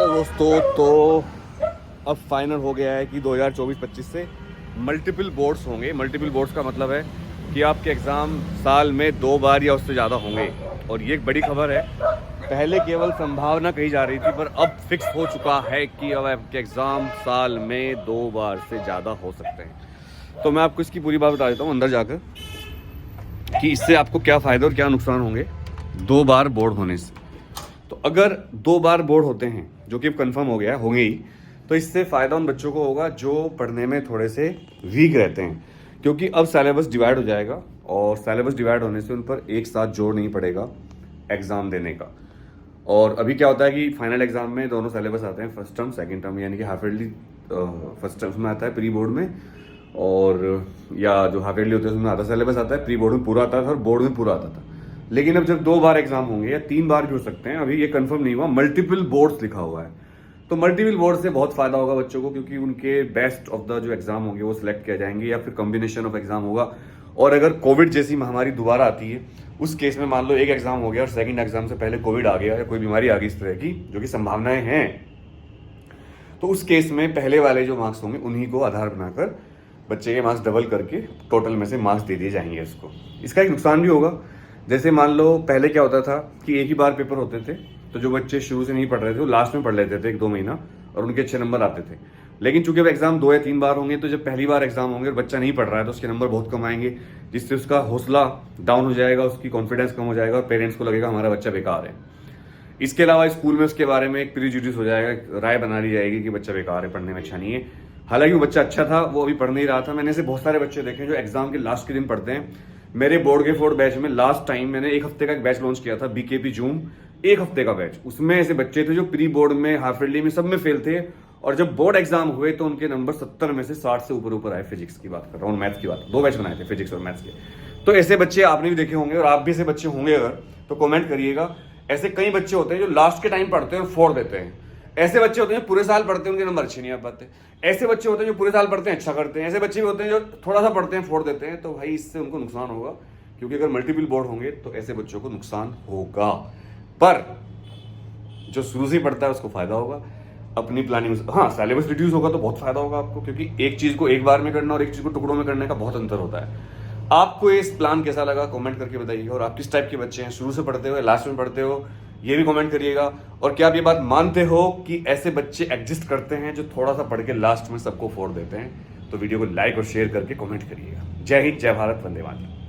Hello दोस्तों, तो अब फाइनल हो गया है कि 2024-25 से मल्टीपल बोर्ड्स होंगे। मल्टीपल बोर्ड्स का मतलब है कि आपके एग्ज़ाम साल में 2 बार या उससे ज़्यादा होंगे। और ये एक बड़ी खबर है। पहले केवल संभावना कही जा रही थी, पर अब फिक्स हो चुका है कि अब आपके एग्ज़ाम साल में 2 बार से ज़्यादा हो सकते हैं। तो मैं आपको इसकी पूरी बात बता देता हूँ अंदर जाकर कि इससे आपको क्या फ़ायदे और क्या नुकसान होंगे 2 बार बोर्ड होने से। तो अगर 2 बार बोर्ड होते हैं, जो कि अब कन्फर्म हो गया होंगे ही, तो इससे फ़ायदा उन बच्चों को होगा जो पढ़ने में थोड़े से वीक रहते हैं, क्योंकि अब सिलेबस डिवाइड हो जाएगा और सिलेबस डिवाइड होने से उन पर एक साथ जोर नहीं पड़ेगा एग्ज़ाम देने का। और अभी क्या होता है कि फाइनल एग्ज़ाम में दोनों सिलेबस आते हैं, फर्स्ट टर्म सेकंड टर्म, यानी कि हाफ ईयरली फर्स्ट टर्म में आता है प्री बोर्ड में, और या जो हाफ ईयरली होते हैं उसमें आधा सिलेबस आता है, प्री बोर्ड में पूरा आता था और बोर्ड में पूरा आता था। लेकिन अब जब 2 बार एग्जाम होंगे या 3 बार भी हो सकते हैं, अभी ये कंफर्म नहीं हुआ, मल्टीपल बोर्ड्स लिखा हुआ है। तो मल्टीपल बोर्ड से बहुत फायदा होगा बच्चों को, क्योंकि उनके बेस्ट ऑफ द जो एग्जाम होंगे वो सिलेक्ट किए जाएंगे, या फिर कॉम्बिनेशन ऑफ एग्जाम होगा। और अगर कोविड जैसी महामारी दोबारा आती है, उस केस में मान लो एक एग्जाम हो गया और सेकंड एग्जाम से पहले कोविड आ गया या कोई बीमारी आ गई इस तरह की, जो कि संभावनाएं हैं, तो उस केस में पहले वाले जो मार्क्स होंगे उन्हीं को आधार बनाकर बच्चे के मार्क्स डबल करके टोटल में से मार्क्स दे दिए जाएंगे उसको। इसका एक नुकसान भी होगा। जैसे मान लो पहले क्या होता था कि एक ही बार पेपर होते थे, तो जो बच्चे शुरू से नहीं पढ़ रहे थे वो लास्ट में पढ़ लेते थे 1-2 महीना, और उनके अच्छे नंबर आते थे। लेकिन चूंकि अब एग्जाम 2 या 3 बार होंगे, तो जब पहली बार एग्जाम होंगे और बच्चा नहीं पढ़ रहा है तो उसके नंबर बहुत कम आएंगे, जिससे उसका हौसला डाउन हो जाएगा, उसकी कॉन्फिडेंस कम हो जाएगा और पेरेंट्स को लगेगा हमारा बच्चा बेकार है। इसके अलावा स्कूल में उसके बारे में एक प्रीजुडिस हो जाएगा, राय बना ली जाएगी कि बच्चा बेकार है, पढ़ने में अच्छा नहीं है। हालांकि वो बच्चा अच्छा था, वो अभी पढ़ नहीं रहा था। मैंने ऐसे बहुत सारे बच्चे देखे जो एग्जाम के लास्ट के दिन पढ़ते हैं। मेरे बोर्ड के 4 बैच में लास्ट टाइम मैंने 1 हफ्ते का एक बैच लॉन्च किया था, बीकेपी जूम, 1 हफ्ते का बैच। उसमें ऐसे बच्चे थे जो प्री बोर्ड में, हाफ ईयरली में, सब में फेल थे, और जब बोर्ड एग्जाम हुए तो उनके नंबर 70 में से 60 से ऊपर आए। फिजिक्स की बात कर रहा हूँ, मैथ्स की बात, 2 बैच बनाए थे फिजिक्स और मैथ्स के। तो ऐसे बच्चे आपने भी देखे होंगे, और आप भी ऐसे बच्चे होंगे अगर, तो कमेंट करिएगा। ऐसे कई बच्चे होते हैं जो लास्ट के टाइम पढ़ते हैं और फोड़ देते हैं। ऐसे बच्चे होते हैं पूरे साल पढ़ते हैं, उनके नंबर अच्छे नहीं आ पाते। ऐसे बच्चे होते हैं जो पूरे साल पढ़ते हैं, अच्छा करते हैं। ऐसे बच्चे भी होते हैं जो थोड़ा सा पढ़ते हैं, फोड़ देते हैं। तो भाई इससे उनको नुकसान होगा, क्योंकि अगर मल्टीपल बोर्ड होंगे तो ऐसे बच्चों को नुकसान होगा। पर जो शुरू से ही पढ़ता है उसको फायदा होगा अपनी प्लानिंग। हाँ, सिलेबस रिड्यूस होगा तो बहुत फायदा होगा आपको, क्योंकि एक चीज को एक बार में करना और एक चीज को टुकड़ों में करने का बहुत अंतर होता है। आपको इस प्लान कैसा लगा कमेंट करके बताइएगा। और आप किस टाइप के बच्चे हैं, शुरू से पढ़ते हो या लास्ट में पढ़ते हो, ये भी कमेंट करिएगा। और क्या आप ये बात मानते हो कि ऐसे बच्चे एग्जिस्ट करते हैं जो थोड़ा सा पढ़ के लास्ट में सबको फोड़ देते हैं? तो वीडियो को लाइक और शेयर करके कमेंट करिएगा। जय हिंद, जय भारत, वंदे मातरम।